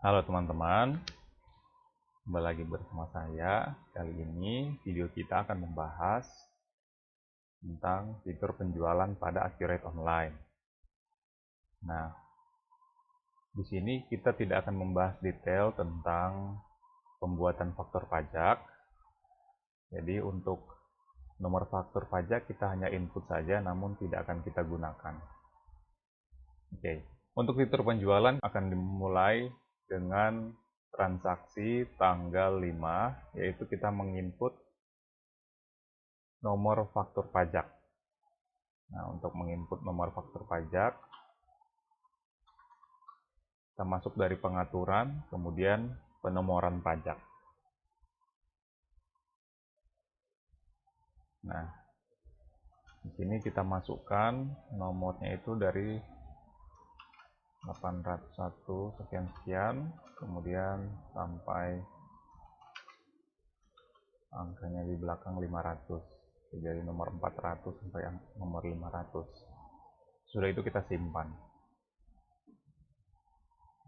Halo teman-teman, kembali lagi bersama saya. Kali ini video kita akan membahas tentang fitur penjualan pada Accurate Online. Nah, di sini kita tidak akan membahas detail tentang pembuatan faktur pajak. Jadi untuk nomor faktur pajak kita hanya input saja, namun tidak akan kita gunakan. Oke, untuk fitur penjualan akan dimulai dengan transaksi tanggal 5, yaitu kita menginput nomor faktur pajak. Nah, untuk menginput nomor faktur pajak, kita masuk dari pengaturan, kemudian penomoran pajak. Nah, di sini kita masukkan nomornya itu dari 801 sekian-sekian, kemudian sampai angkanya di belakang 500. Jadi nomor 400 sampai nomor 500. Sudah itu kita simpan.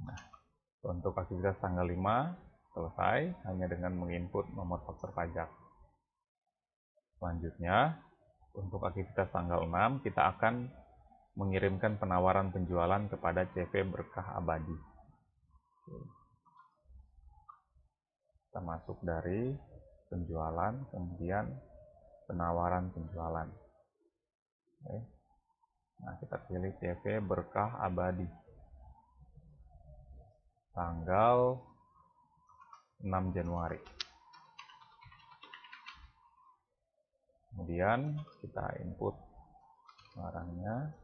Nah, untuk aktivitas tanggal 5 selesai hanya dengan menginput nomor faktur pajak. Selanjutnya, untuk aktivitas tanggal 6 kita akan mengirimkan penawaran penjualan kepada CV Berkah Abadi. Kita masuk dari penjualan, kemudian penawaran penjualan. Oke. Nah, kita pilih CV Berkah Abadi. Tanggal 6 Januari. Kemudian kita input barangnya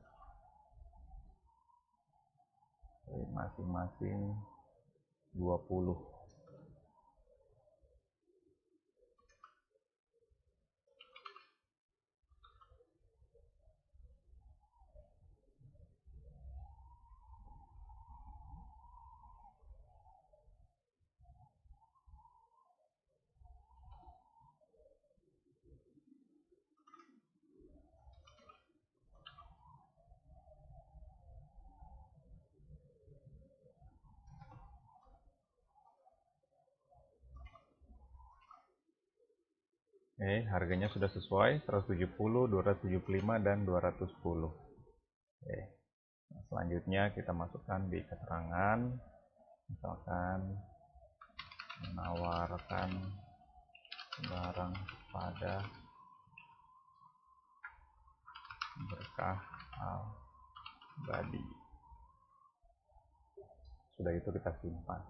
masing-masing 20. Harganya sudah sesuai 170, 275 dan 210. Nah, selanjutnya kita masukkan di keterangan, misalkan menawarkan barang pada Berkah Abadi. Sudah itu kita simpan.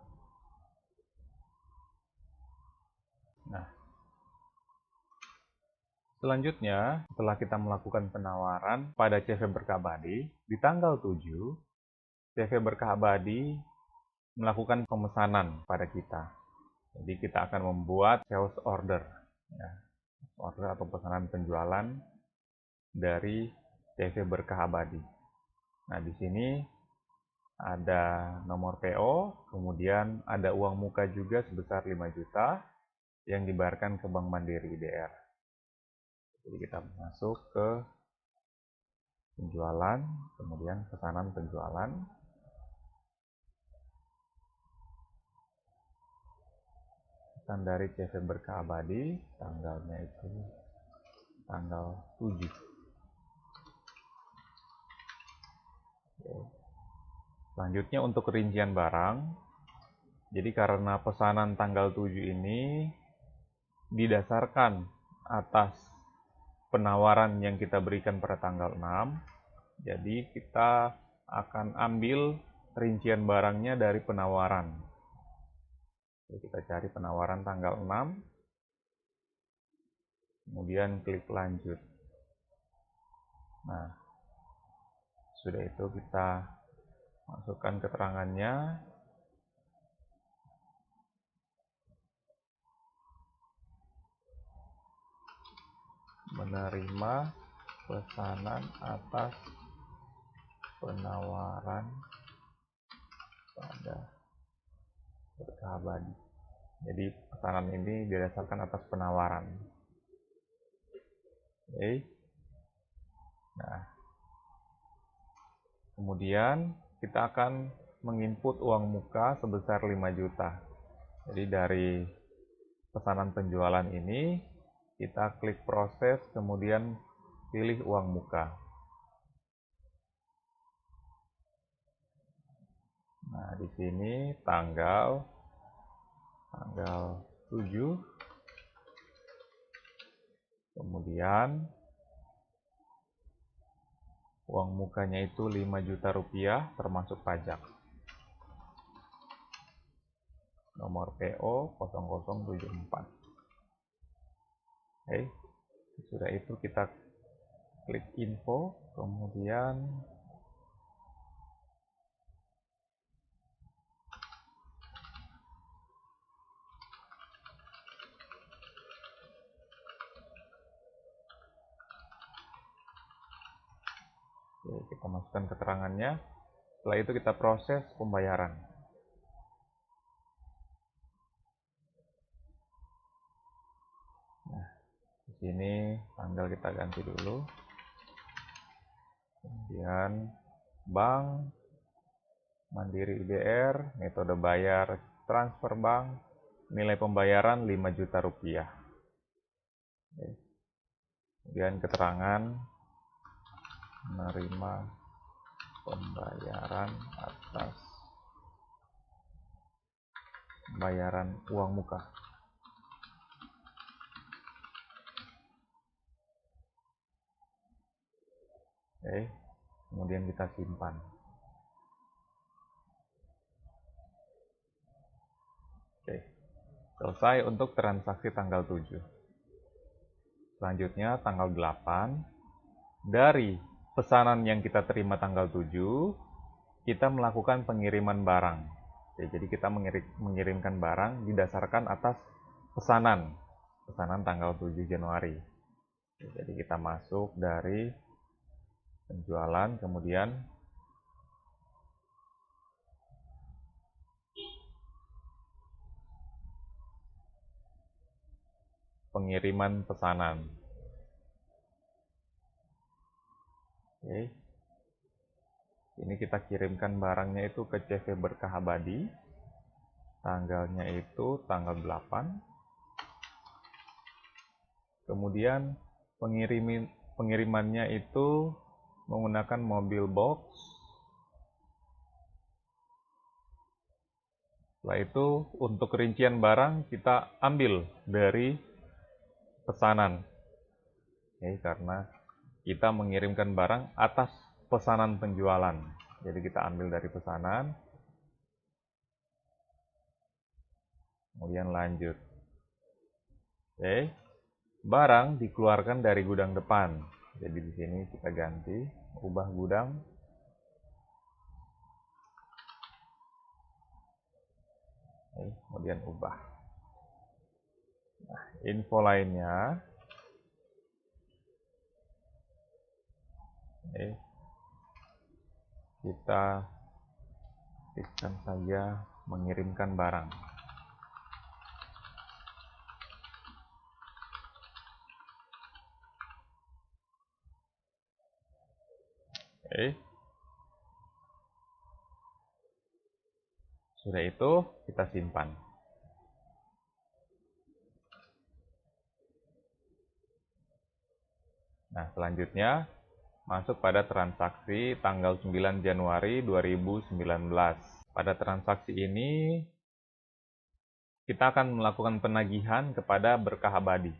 Nah, selanjutnya, setelah kita melakukan penawaran pada CV Berkah Abadi, di tanggal 7, CV Berkah Abadi melakukan pemesanan pada kita. Jadi kita akan membuat sales order, ya, order atau pesanan penjualan dari CV Berkah Abadi. Nah, di sini ada nomor PO, kemudian ada uang muka juga sebesar 5 juta yang dibayarkan ke Bank Mandiri DR. Jadi kita masuk ke penjualan, kemudian pesanan penjualan. Pesan dari CV Berkah Abadi, tanggalnya itu tanggal 7. Selanjutnya untuk rincian barang. Jadi karena pesanan tanggal 7 ini didasarkan atas penawaran yang kita berikan pada tanggal 6, jadi kita akan ambil rincian barangnya dari penawaran. Jadi kita cari penawaran tanggal 6, kemudian klik lanjut. Nah, sudah itu kita masukkan keterangannya. Menerima pesanan atas penawaran pada Berkah Abadi. Jadi pesanan ini didasarkan atas penawaran. Oke. Nah, kemudian kita akan menginput uang muka sebesar 5 juta. Jadi dari pesanan penjualan ini, kita klik proses, kemudian pilih uang muka. Nah, di sini tanggal 7, kemudian uang mukanya itu 5 juta rupiah termasuk pajak. Nomor PO 0074. Oke, sudah itu kita klik info, kemudian kita masukkan keterangannya. Setelah itu kita proses pembayaran. Nah, di sini tanggal kita ganti dulu. Kemudian bank, Mandiri IBR, metode bayar transfer bank, nilai pembayaran 5 juta rupiah. Kemudian keterangan menerima pembayaran atas bayaran uang muka. Oke, kemudian kita simpan. Oke, selesai untuk transaksi tanggal 7. Selanjutnya tanggal 8, dari pesanan yang kita terima tanggal 7, kita melakukan pengiriman barang. Jadi kita mengirimkan barang didasarkan atas pesanan tanggal 7 Januari. Jadi kita masuk dari penjualan, kemudian pengiriman pesanan. Oke. Ini kita kirimkan barangnya itu ke CV Berkah Abadi. Tanggalnya itu tanggal 8. Kemudian pengirimannya itu menggunakan mobil box. Setelah itu untuk rincian barang kita ambil dari pesanan. Oke, karena kita mengirimkan barang atas pesanan penjualan. Jadi kita ambil dari pesanan. Kemudian lanjut. Oke. Barang dikeluarkan dari gudang depan. Jadi di sini kita ganti, ubah gudang. Oke, kemudian ubah. Nah, info lainnya. Oke. Kita ketikkan saja mengirimkan barang. Oke. Sudah itu kita simpan. Nah, selanjutnya masuk pada transaksi tanggal 9 Januari 2019. Pada transaksi ini kita akan melakukan penagihan kepada Berkah Abadi.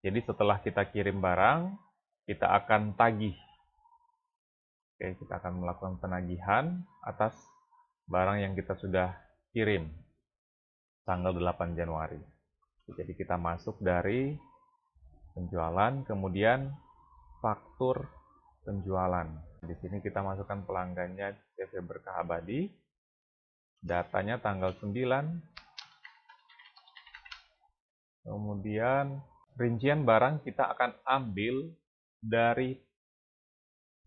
Jadi setelah kita kirim barang, kita akan tagih. Oke, kita akan melakukan penagihan atas barang yang kita sudah kirim tanggal 8 Januari. Jadi kita masuk dari penjualan, kemudian faktur penjualan. Di sini kita masukkan pelanggannya CV Berkah Abadi. Datanya tanggal 9. Kemudian rincian barang kita akan ambil dari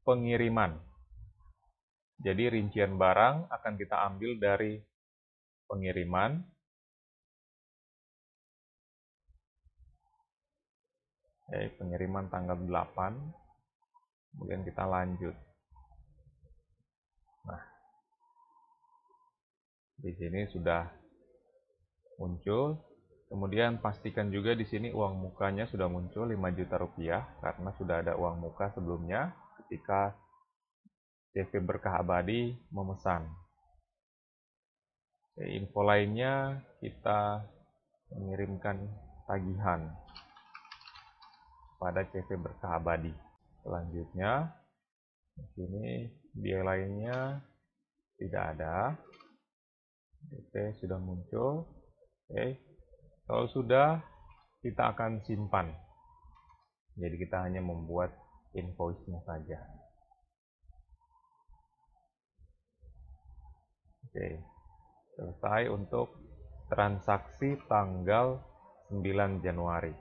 pengiriman. Jadi rincian barang akan kita ambil dari pengiriman. Oke, pengiriman tanggal 8. Kemudian kita lanjut. Nah, Di sini sudah muncul. Kemudian pastikan juga di sini uang mukanya sudah muncul 5 juta rupiah karena sudah ada uang muka sebelumnya ketika CV Berkah Abadi memesan. Info lainnya kita mengirimkan tagihan pada CV Berkah Abadi. Selanjutnya di sini biaya lainnya tidak ada. Oke, sudah muncul. Oke. Kalau sudah, kita akan simpan. Jadi kita hanya membuat invoice-nya saja. Oke. Selesai untuk transaksi tanggal 9 Januari.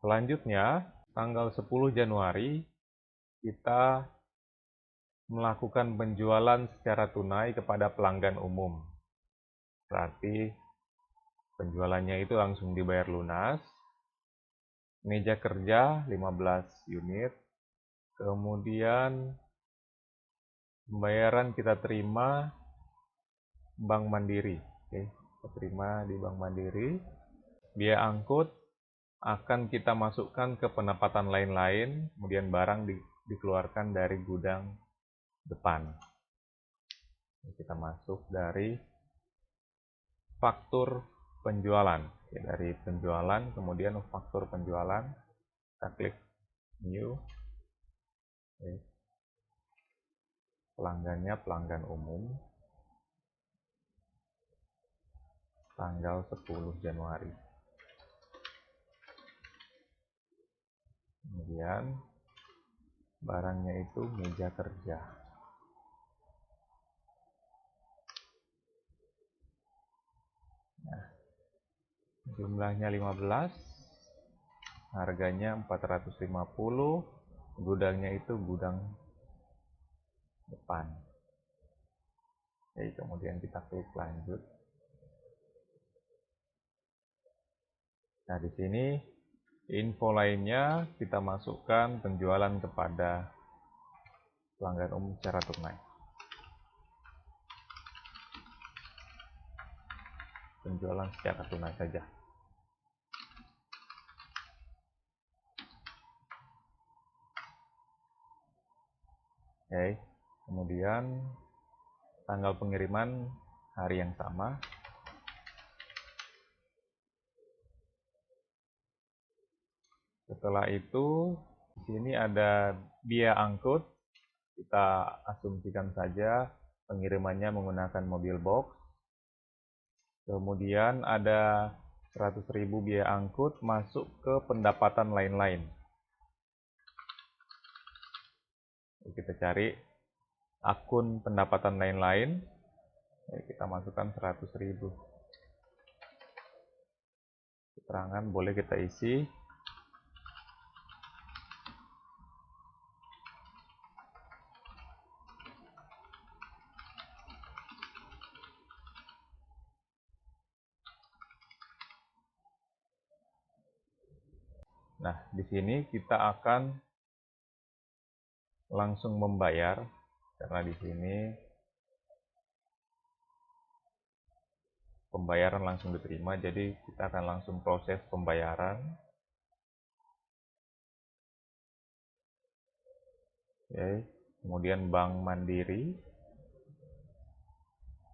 Selanjutnya, tanggal 10 Januari kita melakukan penjualan secara tunai kepada pelanggan umum. Berarti penjualannya itu langsung dibayar lunas. Meja kerja 15 unit. Kemudian pembayaran kita terima Bank Mandiri. Oke, kita terima di Bank Mandiri. Biaya angkut akan kita masukkan ke pendapatan lain-lain, kemudian barang dikeluarkan dari gudang depan. Kita masuk dari faktur penjualan. Oke, dari penjualan, kemudian faktur penjualan, kita klik new. Oke. Pelanggannya pelanggan umum, tanggal 10 Januari. Kemudian barangnya itu meja kerja. Nah, jumlahnya 15, harganya 450, gudangnya itu gudang depan. Oke, kemudian kita klik lanjut. Nah, di sini info lainnya kita masukkan penjualan kepada pelanggan umum secara tunai. Penjualan secara tunai saja. Oke, kemudian tanggal pengiriman hari yang sama. Setelah itu, di sini ada biaya angkut. Kita asumsikan saja pengirimannya menggunakan mobil box. Kemudian ada 100.000 biaya angkut masuk ke pendapatan lain-lain. Kita cari akun pendapatan lain-lain. Kita masukkan 100.000. Keterangan boleh kita isi. Nah, di sini kita akan langsung membayar karena di sini pembayaran langsung diterima, jadi kita akan langsung proses pembayaran. Oke, kemudian Bank Mandiri,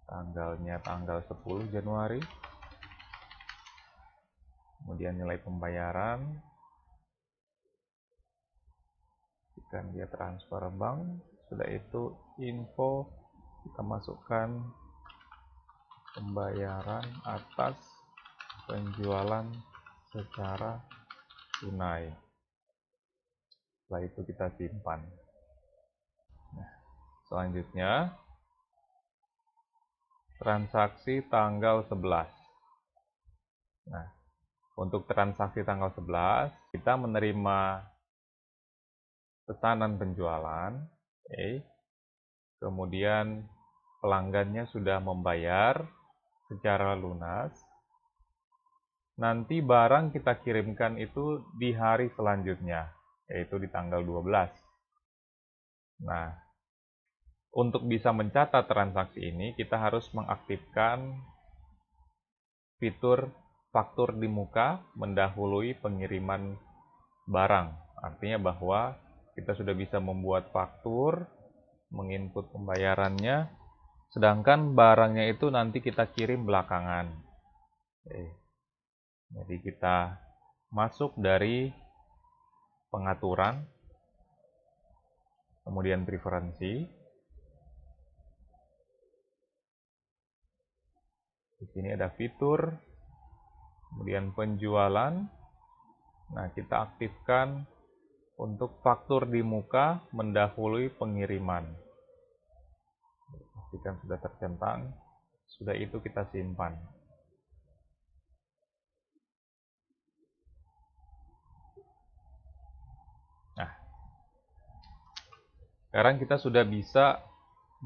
tanggalnya tanggal 10 Januari, kemudian nilai pembayaran, jika dia transfer bank, sudah itu info kita masukkan pembayaran atas penjualan secara tunai. Setelah itu kita simpan. Nah, selanjutnya transaksi tanggal 11. Nah, untuk transaksi tanggal 11 kita menerima pesanan penjualan, kemudian pelanggannya sudah membayar secara lunas. Nanti barang kita kirimkan itu di hari selanjutnya, yaitu di tanggal 12. Nah, Untuk bisa mencatat transaksi ini, kita harus mengaktifkan fitur faktur di muka mendahului pengiriman barang. Artinya bahwa kita sudah bisa membuat faktur, menginput pembayarannya, sedangkan barangnya itu nanti kita kirim belakangan. Jadi kita masuk dari pengaturan, kemudian preferensi. Di sini ada fitur, kemudian penjualan. Nah, kita aktifkan untuk faktur di muka mendahului pengiriman. Pastikan sudah tercentang. Sudah itu kita simpan. Nah, sekarang kita sudah bisa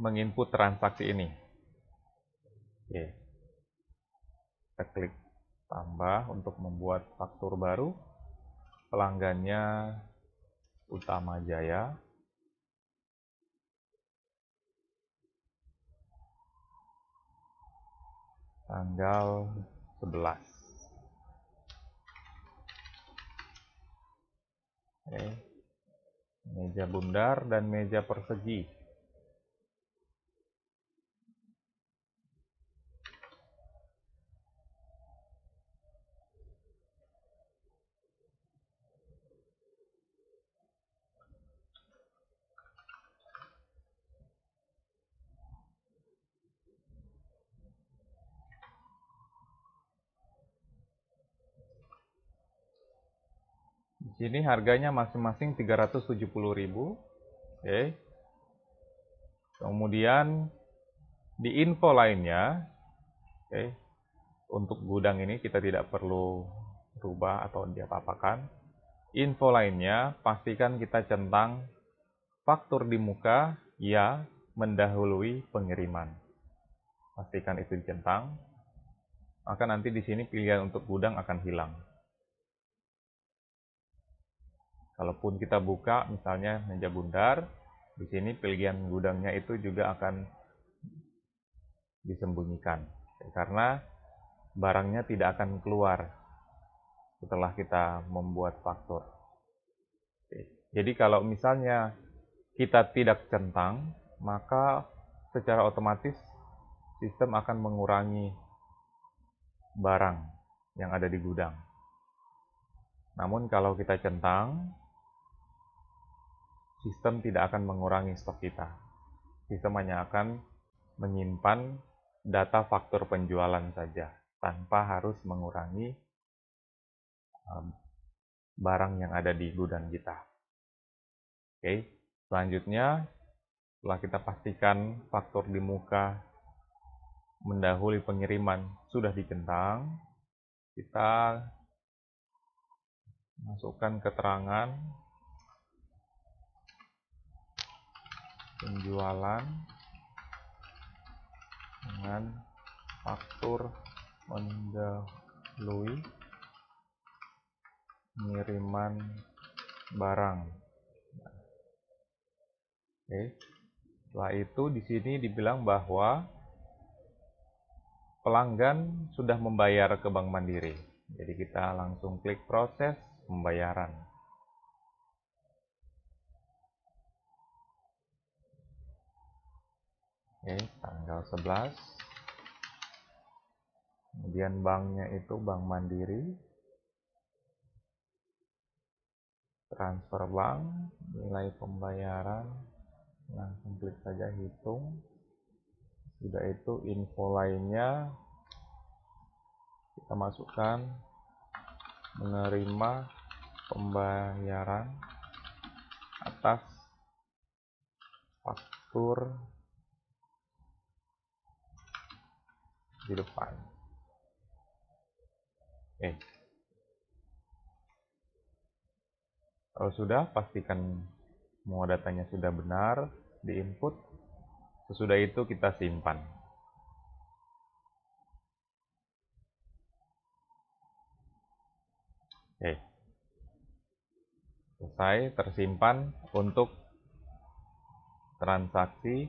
menginput transaksi ini. Oke. Kita klik tambah untuk membuat faktur baru. Pelanggannya Utama Jaya. Tanggal 11. Oke. Meja bundar dan meja persegi. Di sini harganya masing-masing 370.000. Oke. Kemudian di info lainnya, oke, untuk gudang ini kita tidak perlu rubah atau diapa-apakan. Info lainnya, pastikan kita centang faktur di muka ya mendahului pengiriman. Pastikan itu dicentang, maka nanti di sini pilihan untuk gudang akan hilang. Kalaupun kita buka misalnya meja bundar, di sini pilihan gudangnya itu juga akan disembunyikan karena barangnya tidak akan keluar setelah kita membuat faktur. Jadi kalau misalnya kita tidak centang, maka secara otomatis sistem akan mengurangi barang yang ada di gudang. Namun kalau kita centang, sistem tidak akan mengurangi stok kita. Sistem hanya akan menyimpan data faktur penjualan saja, tanpa harus mengurangi barang yang ada di gudang kita. Oke, selanjutnya setelah kita pastikan faktur di muka mendahului pengiriman sudah dicentang, kita masukkan keterangan penjualan dengan faktur mendahului pengiriman barang. Oke. Setelah itu di sini dibilang bahwa pelanggan sudah membayar ke Bank Mandiri. Jadi kita langsung klik proses pembayaran. Oke, tanggal 11. Kemudian banknya itu Bank Mandiri. Transfer bank, nilai pembayaran, langsung klik saja hitung. Sudah itu info lainnya kita masukkan menerima pembayaran atas faktur di depan. Oke. Kalau sudah, pastikan semua datanya sudah benar diinput. Sesudah itu kita simpan. Oke. Selesai, tersimpan untuk transaksi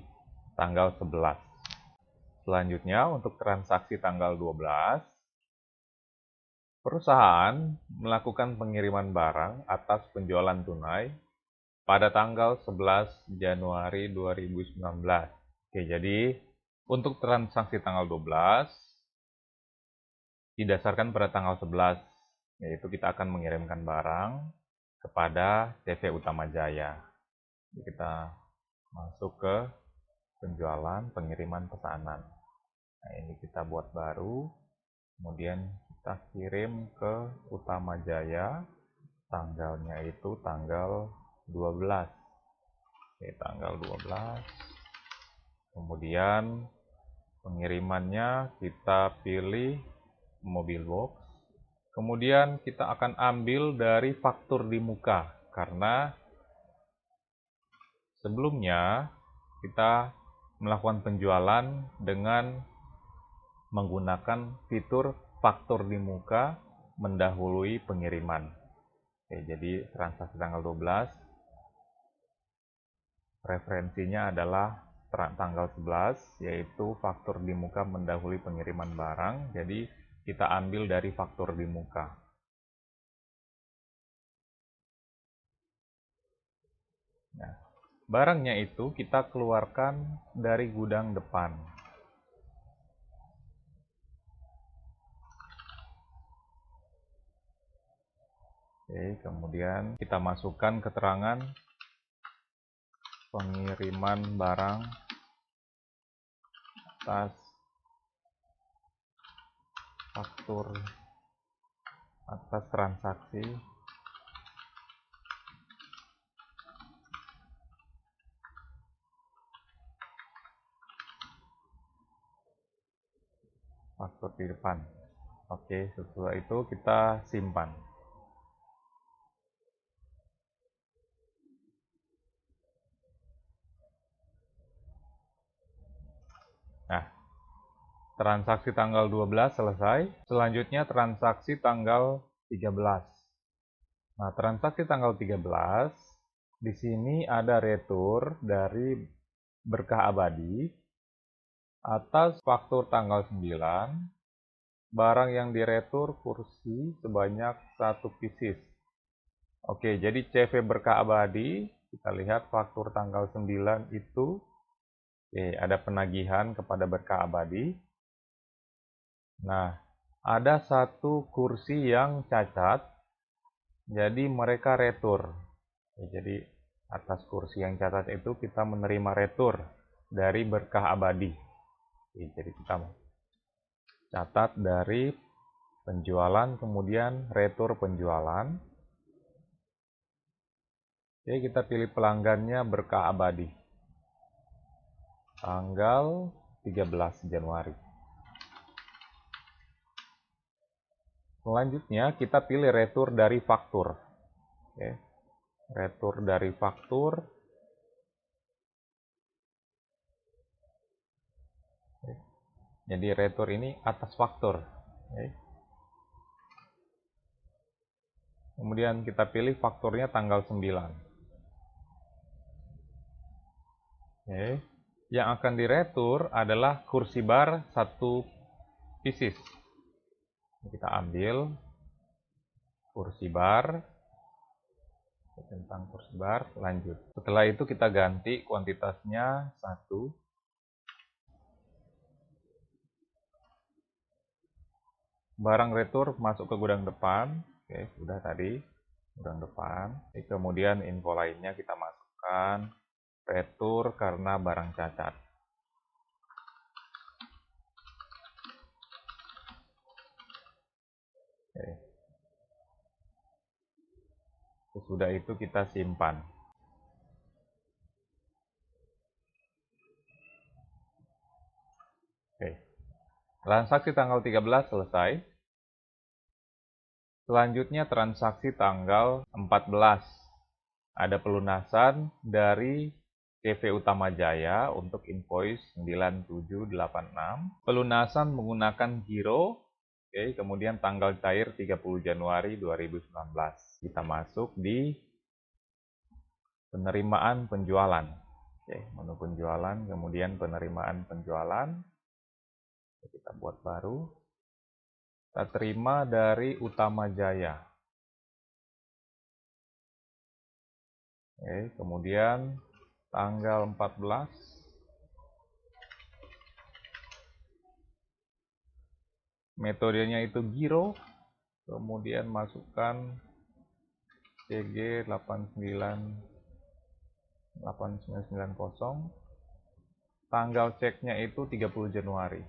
tanggal 11. Selanjutnya untuk transaksi tanggal 12, perusahaan melakukan pengiriman barang atas penjualan tunai pada tanggal 11 Januari 2019. Oke, jadi untuk transaksi tanggal 12 didasarkan pada tanggal 11, yaitu kita akan mengirimkan barang kepada CV Utama Jaya. Jadi kita masuk ke penjualan, pengiriman pesanan. Nah, ini kita buat baru, kemudian kita kirim ke Utama Jaya, tanggalnya itu tanggal 12. Oke, tanggal 12. Kemudian pengirimannya kita pilih mobil box. Kemudian kita akan ambil dari faktur di muka, karena sebelumnya kita melakukan penjualan dengan menggunakan fitur faktur di muka mendahului pengiriman. Oke, jadi transaksi tanggal 12 referensinya adalah tanggal 11, yaitu faktur di muka mendahului pengiriman barang. Jadi kita ambil dari faktur di muka. Nah, barangnya itu kita keluarkan dari gudang depan. Oke, kemudian kita masukkan keterangan pengiriman barang atas faktur atas transaksi faktur di depan. Oke, setelah itu kita simpan. Nah, transaksi tanggal 12 selesai. Selanjutnya transaksi tanggal 13. Nah, transaksi tanggal 13 di sini ada retur dari Berkah Abadi atas faktur tanggal 9. Barang yang diretur kursi sebanyak 1 pieces. Oke, jadi CV Berkah Abadi, kita lihat faktur tanggal 9 itu, oke, ada penagihan kepada Berkah Abadi. Nah, ada 1 kursi yang cacat, jadi mereka retur. Jadi atas kursi yang cacat itu kita menerima retur dari Berkah Abadi. Jadi kita catat dari penjualan, kemudian retur penjualan. Oke, kita pilih pelanggannya Berkah Abadi. Tanggal 13 Januari. Selanjutnya kita pilih retur dari faktur. Oke, retur dari faktur. Oke. Jadi retur ini atas faktur. Oke. Kemudian kita pilih fakturnya tanggal 9. Oke. Yang akan diretur adalah kursi bar 1 pieces. Kita ambil kursi bar, tentang kursi bar, lanjut. Setelah itu kita ganti kuantitasnya 1. Barang retur masuk ke gudang depan. Oke, sudah tadi gudang depan. Kemudian info lainnya kita masukkan retur karena barang cacat. Oke. Sesudah itu kita simpan. Oke. Transaksi tanggal 13 selesai. Selanjutnya transaksi tanggal 14. Ada pelunasan dari CV Utama Jaya untuk invoice 9786. Pelunasan menggunakan giro. Oke, kemudian tanggal cair 30 Januari 2019. Kita masuk di penerimaan penjualan. Oke, menu penjualan, kemudian penerimaan penjualan. Kita buat baru. Kita terima dari Utama Jaya. Oke, kemudian tanggal 14. Metodenya itu giro. Kemudian masukkan CG 8990. Tanggal ceknya itu 30 Januari.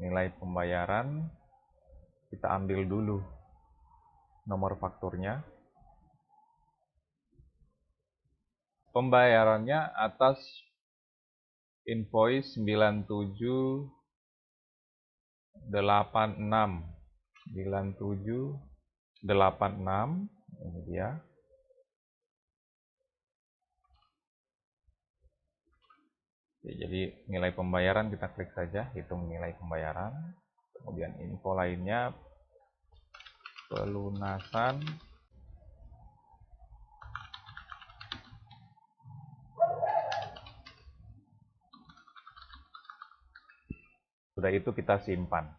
Nilai pembayaran kita ambil dulu nomor fakturnya. Pembayarannya atas invoice 9786. 9786, ini dia. Jadi nilai pembayaran kita klik saja, hitung nilai pembayaran. Kemudian info lainnya, pelunasan. Sudah itu kita simpan.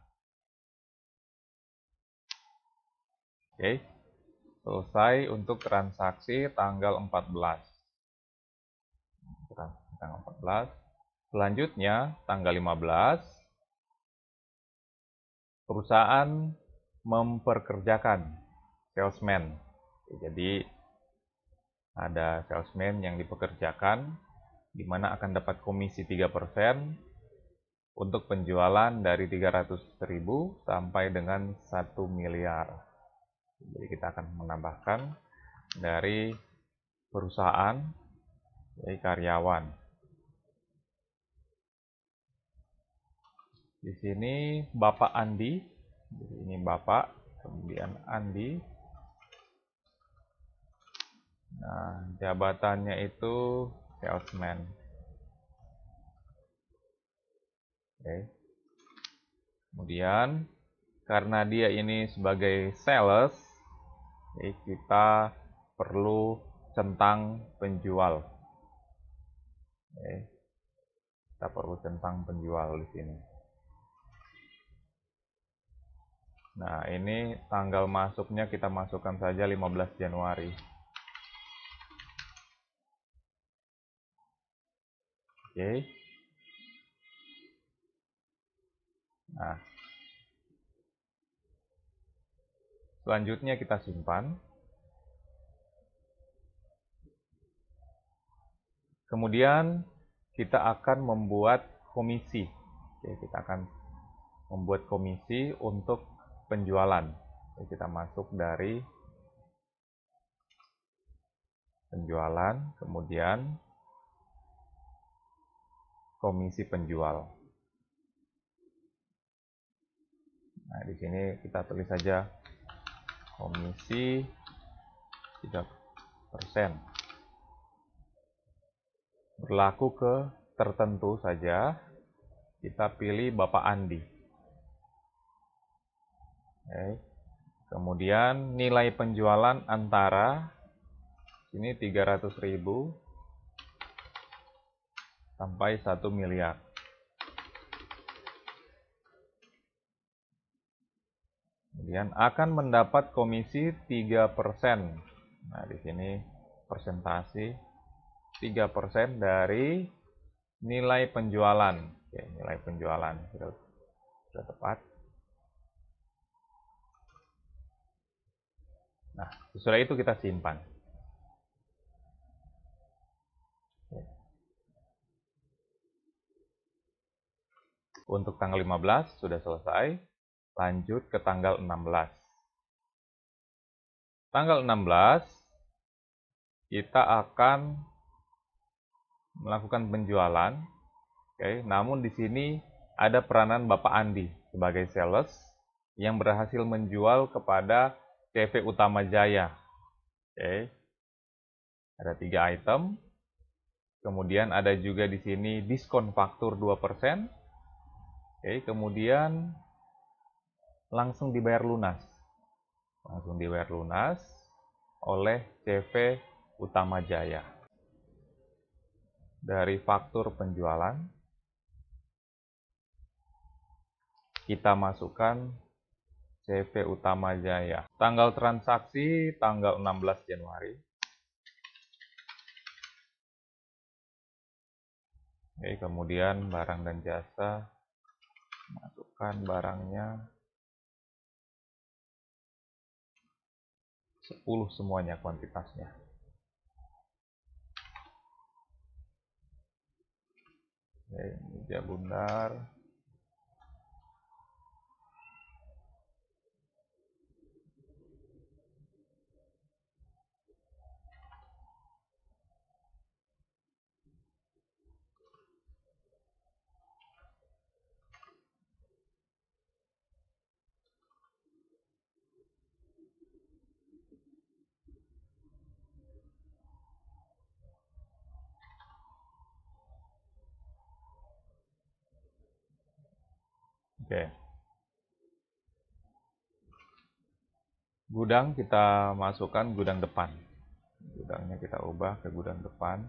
Oke, selesai untuk transaksi tanggal 14. Tanggal 14. Selanjutnya, tanggal 15, perusahaan memperkerjakan salesman. Jadi, ada salesman yang dipekerjakan, di mana akan dapat komisi 3% untuk penjualan dari 300.000 sampai dengan 1 miliar. Jadi, kita akan menambahkan dari perusahaan, dari karyawan. Di sini Bapak Andi, jadi ini Bapak, kemudian Andi. Nah, jabatannya itu salesman. Oke. Kemudian karena dia ini sebagai sales, jadi kita perlu centang penjual. Oke. Kita perlu centang penjual di sini. Nah, ini tanggal masuknya kita masukkan saja 15 Januari. Oke. Nah, selanjutnya kita simpan. Kemudian kita akan membuat komisi. Oke, kita akan membuat komisi untuk penjualan. Oke, kita masuk dari penjualan, kemudian komisi penjual. Nah, di sini kita tulis saja komisi 3%. Berlaku ke tertentu saja. Kita pilih Bapak Andi. Oke. Kemudian nilai penjualan antara ini 300.000 sampai 1 miliar. Kemudian akan mendapat komisi 3%. Nah, di sini persentase 3% dari nilai penjualan. Oke, nilai penjualan sudah tepat. Nah, sesudah itu kita simpan. Untuk tanggal 15 sudah selesai. Lanjut ke tanggal 16. Tanggal 16 kita akan melakukan penjualan. Oke, namun di sini ada peranan Bapak Andi sebagai sales yang berhasil menjual kepada CV Utama Jaya. Oke. Ada 3 item. Kemudian ada juga di sini diskon faktur 2%. Oke, kemudian langsung dibayar lunas. Langsung dibayar lunas oleh CV Utama Jaya. Dari faktur penjualan, kita masukkan CV Utama Jaya. Tanggal transaksi tanggal 16 Januari. Oke, kemudian barang dan jasa, masukkan barangnya 10 semuanya kuantitasnya. Oke, meja bundar. Oke. Gudang kita masukkan gudang depan. Gudangnya kita ubah ke gudang depan.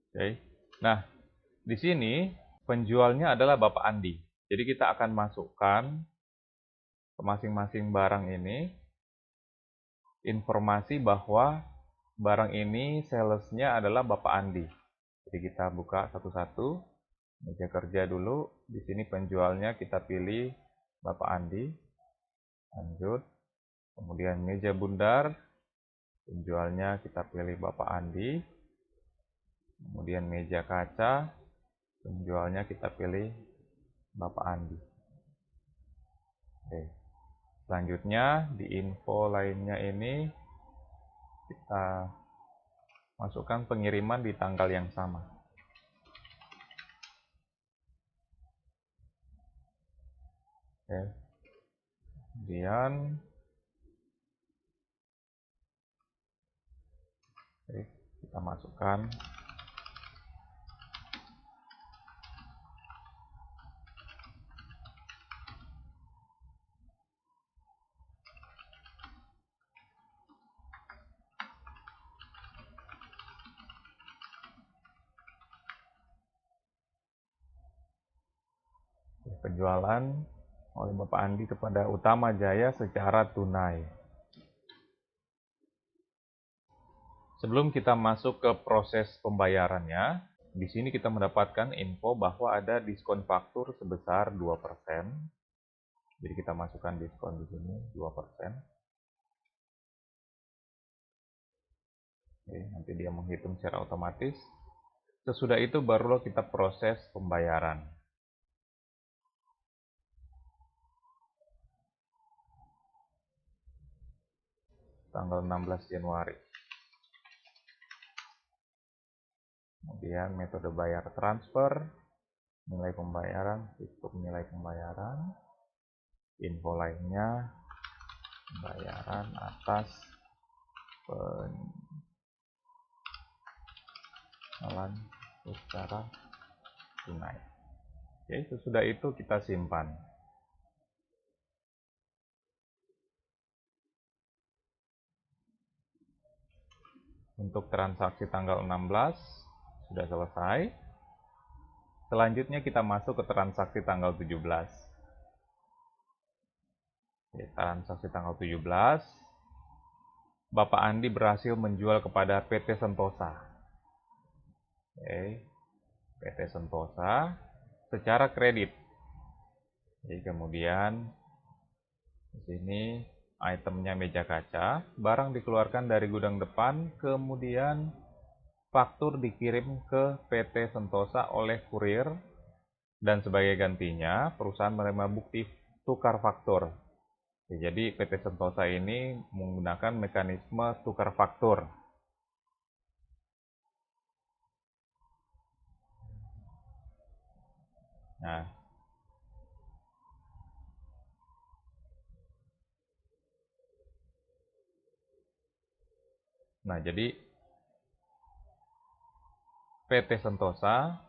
Oke. Nah, di sini penjualnya adalah Bapak Andi. Jadi kita akan masukkan ke masing-masing barang ini informasi bahwa barang ini salesnya adalah Bapak Andi. Jadi kita buka satu-satu, meja kerja dulu. Di sini penjualnya kita pilih Bapak Andi. Lanjut. Kemudian meja bundar, penjualnya kita pilih Bapak Andi. Kemudian meja kaca, penjualnya kita pilih Bapak Andi. Oke. Selanjutnya di info lainnya ini kita masukkan pengiriman di tanggal yang sama. Oke. Kemudian kita masukkan penjualan oleh Bapak Andi kepada Utama Jaya secara tunai. Sebelum kita masuk ke proses pembayarannya, di sini kita mendapatkan info bahwa ada diskon faktur sebesar 2%. Jadi kita masukkan diskon di sini 2%. Oke, nanti dia menghitung secara otomatis. Sesudah itu barulah kita proses pembayaran. Tanggal 16 Januari. Kemudian metode bayar transfer, nilai pembayaran, tutup nilai pembayaran, info lainnya, pembayaran atas penjualan secara tunai. Oke, sesudah itu kita simpan. Untuk transaksi tanggal 16 sudah selesai. Selanjutnya kita masuk ke transaksi tanggal 17. Oke, transaksi tanggal 17. Bapak Andi berhasil menjual kepada PT Sentosa. Oke, PT Sentosa secara kredit. Jadi kemudian di sini itemnya meja kaca, barang dikeluarkan dari gudang depan, kemudian faktur dikirim ke PT Sentosa oleh kurir, dan sebagai gantinya perusahaan menerima bukti tukar faktur. Jadi PT Sentosa ini menggunakan mekanisme tukar faktur. Nah, jadi PT Sentosa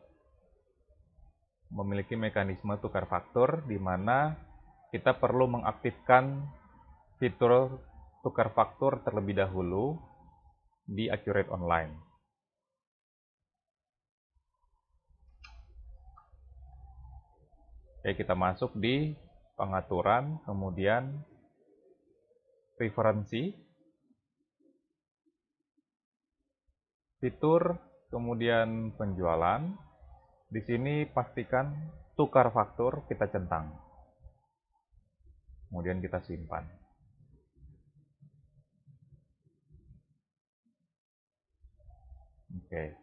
memiliki mekanisme tukar faktur di mana kita perlu mengaktifkan fitur tukar faktur terlebih dahulu di Accurate Online. Oke, kita masuk di pengaturan, kemudian preferensi, fitur, kemudian penjualan. Di sini pastikan tukar faktur kita centang. Kemudian kita simpan. Oke.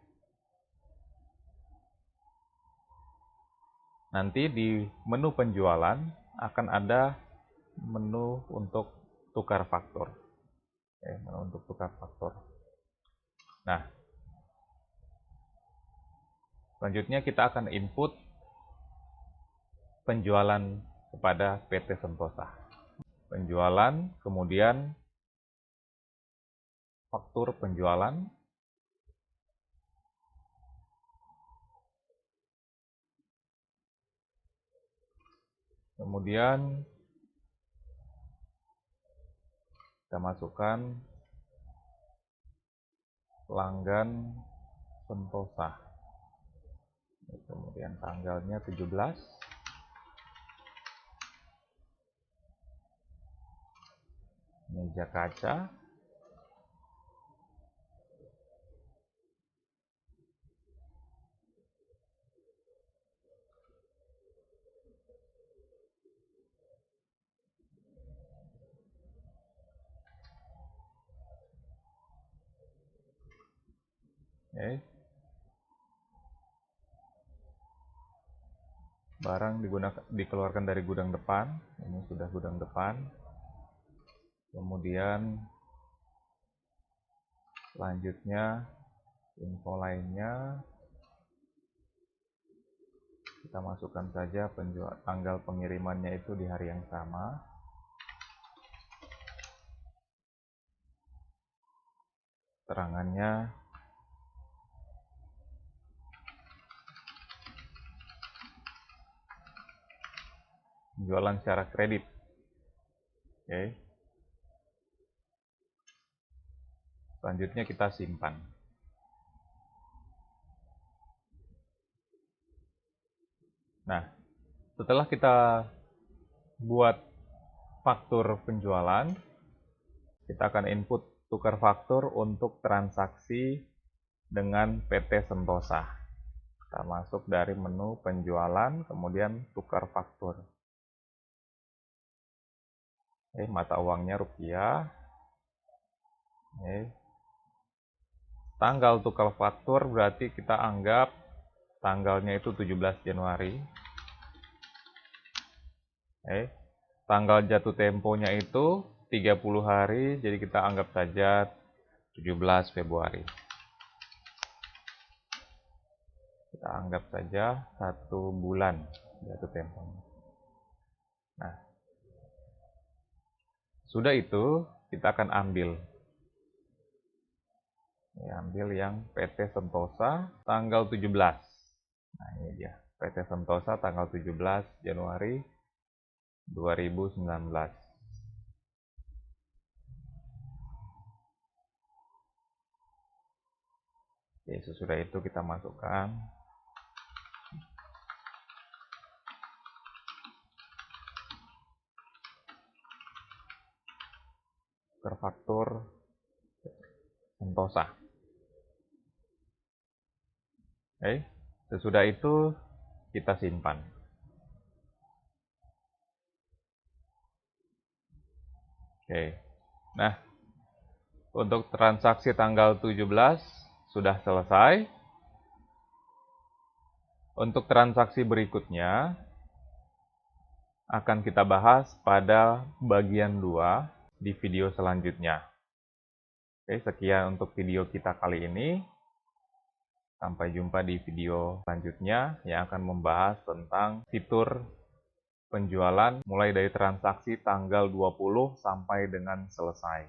Nanti di menu penjualan akan ada menu untuk tukar faktur. Oke, menu untuk tukar faktur. Nah, selanjutnya kita akan input penjualan kepada PT Sentosa. Penjualan, kemudian faktur penjualan, kemudian kita masukkan pelanggan Sentosa. Kemudian tanggalnya 17. Meja kaca. Oke. Barang dikeluarkan dari gudang depan. Ini sudah gudang depan. Kemudian selanjutnya info lainnya kita masukkan saja tanggal pengirimannya itu di hari yang sama. Terangannya penjualan secara kredit. Oke. Selanjutnya kita simpan. Nah, setelah kita buat faktur penjualan, kita akan input tukar faktur untuk transaksi dengan PT Sentosa. Kita masuk dari menu penjualan, kemudian tukar faktur. Mata uangnya rupiah. Tanggal tukar faktur berarti kita anggap tanggalnya itu 17 Januari. Tanggal jatuh temponya itu 30 hari, jadi kita anggap saja 17 Februari. Kita anggap saja 1 bulan jatuh temponya. Nah, sudah itu kita akan ambil yang PT Sentosa tanggal 17. Nah, ini dia PT Sentosa tanggal 17 Januari 2019. Oke, sesudah itu kita masukkan tukar faktur Sentosa. Sesudah itu kita simpan. Nah, untuk transaksi tanggal 17 sudah selesai. Untuk transaksi berikutnya akan kita bahas pada bagian 2 di video selanjutnya. Sekian untuk video kita kali ini. Sampai jumpa di video selanjutnya yang akan membahas tentang fitur penjualan mulai dari transaksi tanggal 20 sampai dengan selesai.